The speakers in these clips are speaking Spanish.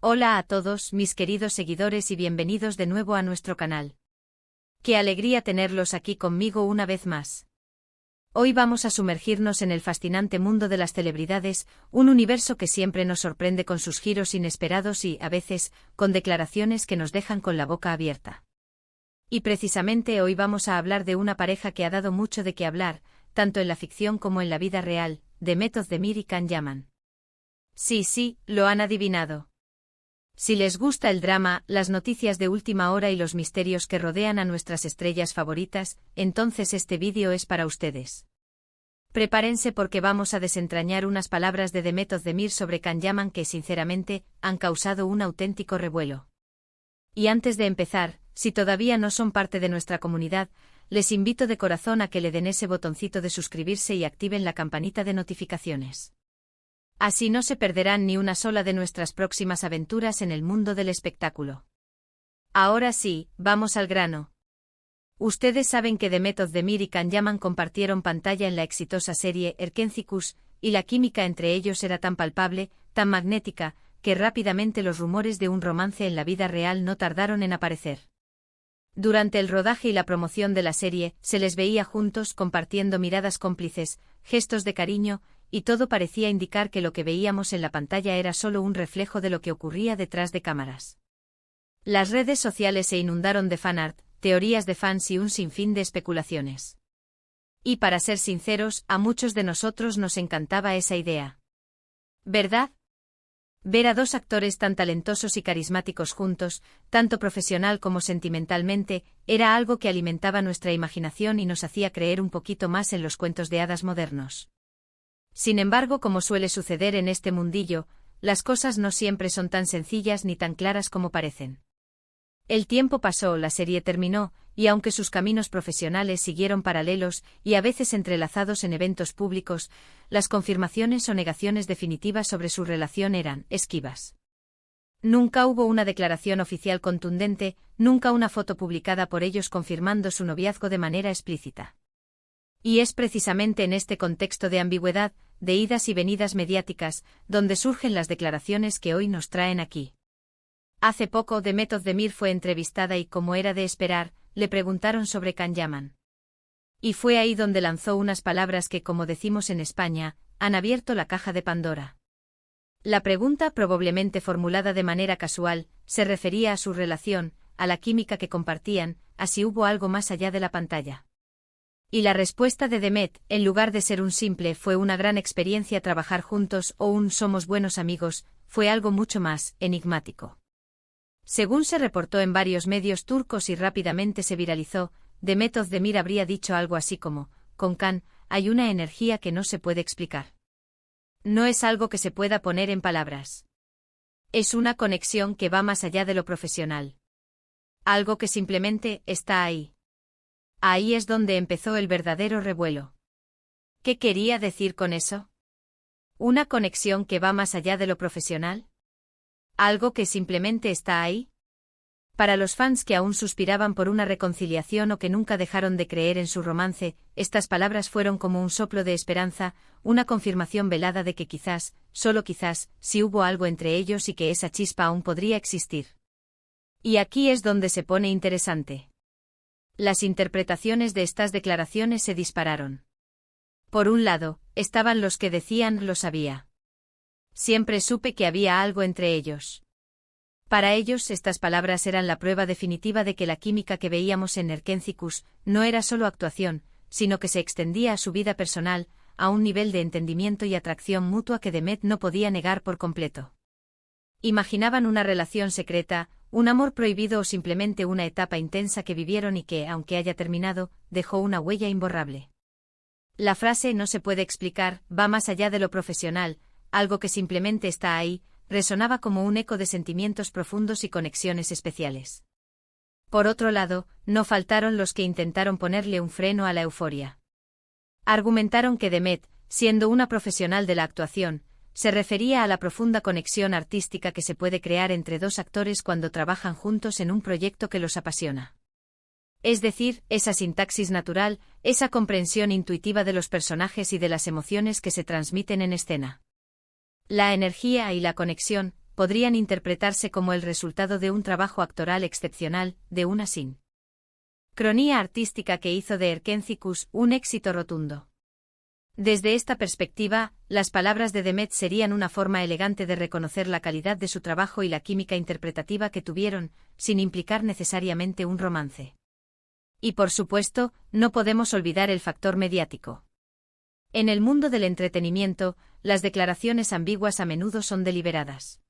Hola a todos, mis queridos seguidores y bienvenidos de nuevo a nuestro canal. Qué alegría tenerlos aquí conmigo una vez más. Hoy vamos a sumergirnos en el fascinante mundo de las celebridades, un universo que siempre nos sorprende con sus giros inesperados y, a veces, con declaraciones que nos dejan con la boca abierta. Y precisamente hoy vamos a hablar de una pareja que ha dado mucho de qué hablar, tanto en la ficción como en la vida real, Demet Özdemir y Can Yaman. Sí, lo han adivinado. Si les gusta el drama, las noticias de última hora y los misterios que rodean a nuestras estrellas favoritas, entonces este vídeo es para ustedes. Prepárense porque vamos a desentrañar unas palabras de Demet Özdemir sobre Can Yaman que sinceramente, han causado un auténtico revuelo. Y antes de empezar, si todavía no son parte de nuestra comunidad, les invito de corazón a que le den ese botoncito de suscribirse y activen la campanita de notificaciones. Así no se perderán ni una sola de nuestras próximas aventuras en el mundo del espectáculo. Ahora sí, vamos al grano. Ustedes saben que Demet Özdemir y Can Yaman compartieron pantalla en la exitosa serie Erkenzikuş, y la química entre ellos era tan palpable, tan magnética, que rápidamente los rumores de un romance en la vida real no tardaron en aparecer. Durante el rodaje y la promoción de la serie, se les veía juntos compartiendo miradas cómplices, gestos de cariño, y todo parecía indicar que lo que veíamos en la pantalla era solo un reflejo de lo que ocurría detrás de cámaras. Las redes sociales se inundaron de fanart, teorías de fans y un sinfín de especulaciones. Y para ser sinceros, a muchos de nosotros nos encantaba esa idea. ¿Verdad? Ver a dos actores tan talentosos y carismáticos juntos, tanto profesional como sentimentalmente, era algo que alimentaba nuestra imaginación y nos hacía creer un poquito más en los cuentos de hadas modernos. Sin embargo, como suele suceder en este mundillo, las cosas no siempre son tan sencillas ni tan claras como parecen. El tiempo pasó, la serie terminó, y aunque sus caminos profesionales siguieron paralelos y a veces entrelazados en eventos públicos, las confirmaciones o negaciones definitivas sobre su relación eran esquivas. Nunca hubo una declaración oficial contundente, nunca una foto publicada por ellos confirmando su noviazgo de manera explícita. Y es precisamente en este contexto de ambigüedad, de idas y venidas mediáticas, donde surgen las declaraciones que hoy nos traen aquí. Hace poco Demet Özdemir fue entrevistada y, como era de esperar, le preguntaron sobre Can Yaman. Y fue ahí donde lanzó unas palabras que, como decimos en España, han abierto la caja de Pandora. La pregunta, probablemente formulada de manera casual, se refería a su relación, a la química que compartían, a si hubo algo más allá de la pantalla. Y la respuesta de Demet, en lugar de ser un simple "fue una gran experiencia trabajar juntos" o un "somos buenos amigos", fue algo mucho más enigmático. Según se reportó en varios medios turcos y rápidamente se viralizó, Demet Özdemir habría dicho algo así como: "Con Can, hay una energía que no se puede explicar. No es algo que se pueda poner en palabras. Es una conexión que va más allá de lo profesional. Algo que simplemente está ahí". Ahí es donde empezó el verdadero revuelo. ¿Qué quería decir con eso? ¿Una conexión que va más allá de lo profesional? ¿Algo que simplemente está ahí? Para los fans que aún suspiraban por una reconciliación o que nunca dejaron de creer en su romance, estas palabras fueron como un soplo de esperanza, una confirmación velada de que quizás, solo quizás, sí hubo algo entre ellos y que esa chispa aún podría existir. Y aquí es donde se pone interesante. Las interpretaciones de estas declaraciones se dispararon. Por un lado, estaban los que decían "lo sabía. Siempre supe que había algo entre ellos". Para ellos, estas palabras eran la prueba definitiva de que la química que veíamos en Erkenzikuş no era solo actuación, sino que se extendía a su vida personal, a un nivel de entendimiento y atracción mutua que Demet no podía negar por completo. Imaginaban una relación secreta, un amor prohibido o simplemente una etapa intensa que vivieron y que, aunque haya terminado, dejó una huella imborrable. La frase "no se puede explicar" va más allá de lo profesional, algo que simplemente está ahí, resonaba como un eco de sentimientos profundos y conexiones especiales. Por otro lado, no faltaron los que intentaron ponerle un freno a la euforia. Argumentaron que Demet, siendo una profesional de la actuación, se refería a la profunda conexión artística que se puede crear entre dos actores cuando trabajan juntos en un proyecto que los apasiona. Es decir, esa sintaxis natural, esa comprensión intuitiva de los personajes y de las emociones que se transmiten en escena. La energía y la conexión, podrían interpretarse como el resultado de un trabajo actoral excepcional, de una sincronía artística que hizo de Erkénthicus un éxito rotundo. Desde esta perspectiva, las palabras de Demet serían una forma elegante de reconocer la calidad de su trabajo y la química interpretativa que tuvieron, sin implicar necesariamente un romance. Y por supuesto, no podemos olvidar el factor mediático. En el mundo del entretenimiento, las declaraciones ambiguas a menudo son deliberadas.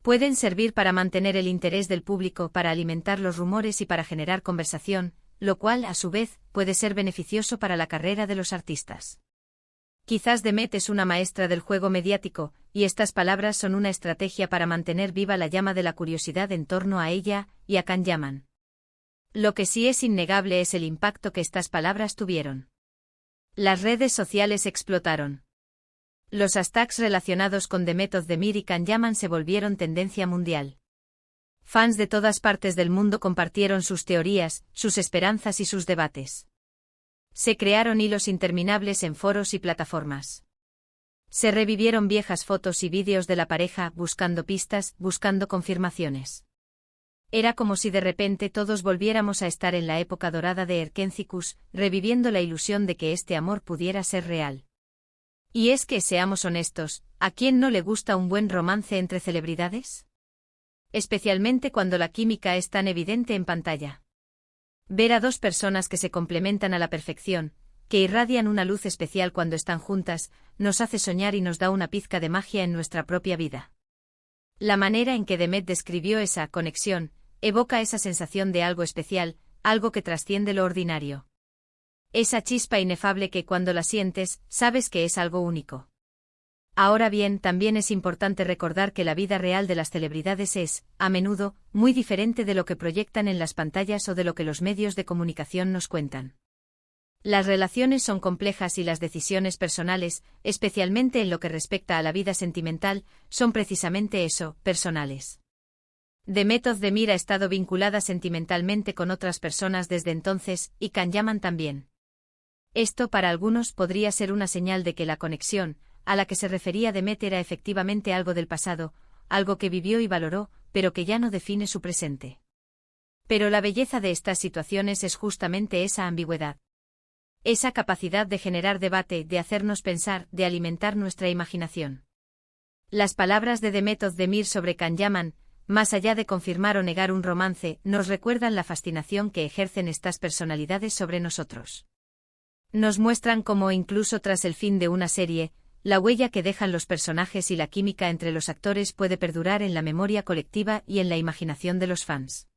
Pueden servir para mantener el interés del público, para alimentar los rumores y para generar conversación, lo cual, a su vez, puede ser beneficioso para la carrera de los artistas. Quizás Demet es una maestra del juego mediático, y estas palabras son una estrategia para mantener viva la llama de la curiosidad en torno a ella y a Can Yaman. Lo que sí es innegable es el impacto que estas palabras tuvieron. Las redes sociales explotaron. Los hashtags relacionados con Demet Özdemir y Can Yaman se volvieron tendencia mundial. Fans de todas partes del mundo compartieron sus teorías, sus esperanzas y sus debates. Se crearon hilos interminables en foros y plataformas. Se revivieron viejas fotos y vídeos de la pareja, buscando pistas, buscando confirmaciones. Era como si de repente todos volviéramos a estar en la época dorada de Erkénthicus, reviviendo la ilusión de que este amor pudiera ser real. Y es que, seamos honestos, ¿a quién no le gusta un buen romance entre celebridades? Especialmente cuando la química es tan evidente en pantalla. Ver a dos personas que se complementan a la perfección, que irradian una luz especial cuando están juntas, nos hace soñar y nos da una pizca de magia en nuestra propia vida. La manera en que Demet describió esa conexión, evoca esa sensación de algo especial, algo que trasciende lo ordinario. Esa chispa inefable que cuando la sientes, sabes que es algo único. Ahora bien, también es importante recordar que la vida real de las celebridades es, a menudo, muy diferente de lo que proyectan en las pantallas o de lo que los medios de comunicación nos cuentan. Las relaciones son complejas y las decisiones personales, especialmente en lo que respecta a la vida sentimental, son precisamente eso, personales. Demet Özdemir ha estado vinculada sentimentalmente con otras personas desde entonces, y Can Yaman también. Esto para algunos podría ser una señal de que la conexión, a la que se refería Demet era efectivamente algo del pasado, algo que vivió y valoró, pero que ya no define su presente. Pero la belleza de estas situaciones es justamente esa ambigüedad. Esa capacidad de generar debate, de hacernos pensar, de alimentar nuestra imaginación. Las palabras de Demet Özdemir sobre Can Yaman, más allá de confirmar o negar un romance, nos recuerdan la fascinación que ejercen estas personalidades sobre nosotros. Nos muestran cómo, incluso tras el fin de una serie, la huella que dejan los personajes y la química entre los actores puede perdurar en la memoria colectiva y en la imaginación de los fans.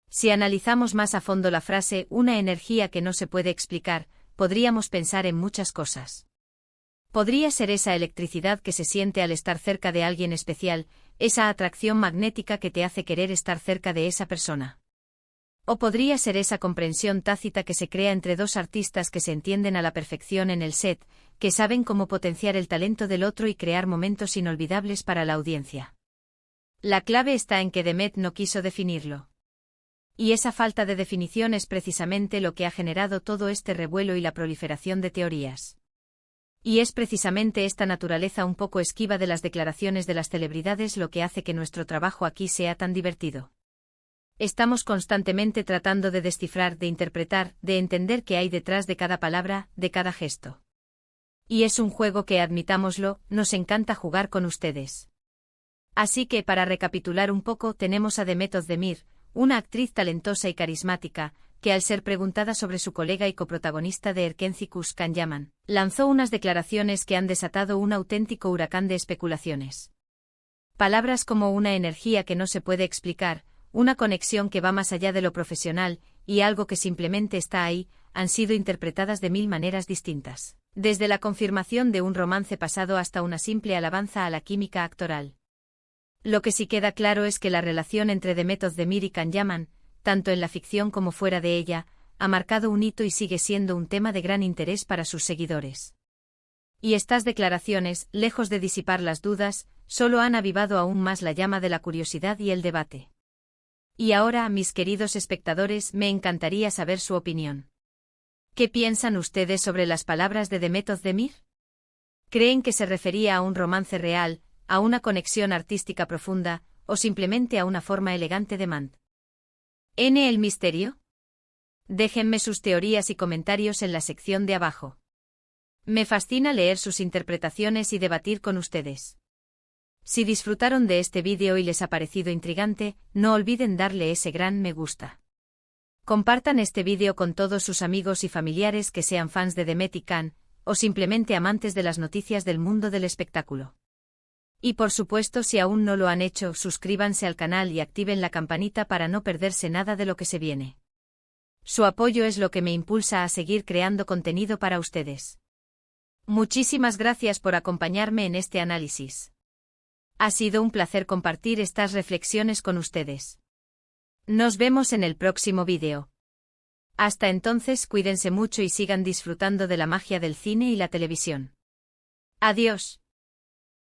Si analizamos más a fondo la frase «una energía que no se puede explicar», podríamos pensar en muchas cosas. Podría ser esa electricidad que se siente al estar cerca de alguien especial, esa atracción magnética que te hace querer estar cerca de esa persona. O podría ser esa comprensión tácita que se crea entre dos artistas que se entienden a la perfección en el set, que saben cómo potenciar el talento del otro y crear momentos inolvidables para la audiencia. La clave está en que Demet no quiso definirlo. Y esa falta de definición es precisamente lo que ha generado todo este revuelo y la proliferación de teorías. Y es precisamente esta naturaleza un poco esquiva de las declaraciones de las celebridades lo que hace que nuestro trabajo aquí sea tan divertido. Estamos constantemente tratando de descifrar, de interpretar, de entender qué hay detrás de cada palabra, de cada gesto. Y es un juego que, admitámoslo, nos encanta jugar con ustedes. Así que, para recapitular un poco, tenemos a Demet Özdemir, una actriz talentosa y carismática, que al ser preguntada sobre su colega y coprotagonista de Erkénthicus, Can Yaman, lanzó unas declaraciones que han desatado un auténtico huracán de especulaciones. Palabras como una energía que no se puede explicar, una conexión que va más allá de lo profesional, y algo que simplemente está ahí, han sido interpretadas de mil maneras distintas, desde la confirmación de un romance pasado hasta una simple alabanza a la química actoral. Lo que sí queda claro es que la relación entre Demet Özdemir y Can Yaman, tanto en la ficción como fuera de ella, ha marcado un hito y sigue siendo un tema de gran interés para sus seguidores. Y estas declaraciones, lejos de disipar las dudas, solo han avivado aún más la llama de la curiosidad y el debate. Y ahora, mis queridos espectadores, me encantaría saber su opinión. ¿Qué piensan ustedes sobre las palabras de Demet Özdemir? ¿Creen que se refería a un romance real, a una conexión artística profunda, o simplemente a una forma elegante de mant. ¿El misterio? Déjenme sus teorías y comentarios en la sección de abajo. Me fascina leer sus interpretaciones y debatir con ustedes. Si disfrutaron de este vídeo y les ha parecido intrigante, no olviden darle ese gran me gusta. Compartan este vídeo con todos sus amigos y familiares que sean fans de Demet y Can, o simplemente amantes de las noticias del mundo del espectáculo. Y por supuesto, si aún no lo han hecho, suscríbanse al canal y activen la campanita para no perderse nada de lo que se viene. Su apoyo es lo que me impulsa a seguir creando contenido para ustedes. Muchísimas gracias por acompañarme en este análisis. Ha sido un placer compartir estas reflexiones con ustedes. Nos vemos en el próximo vídeo. Hasta entonces, cuídense mucho y sigan disfrutando de la magia del cine y la televisión. Adiós.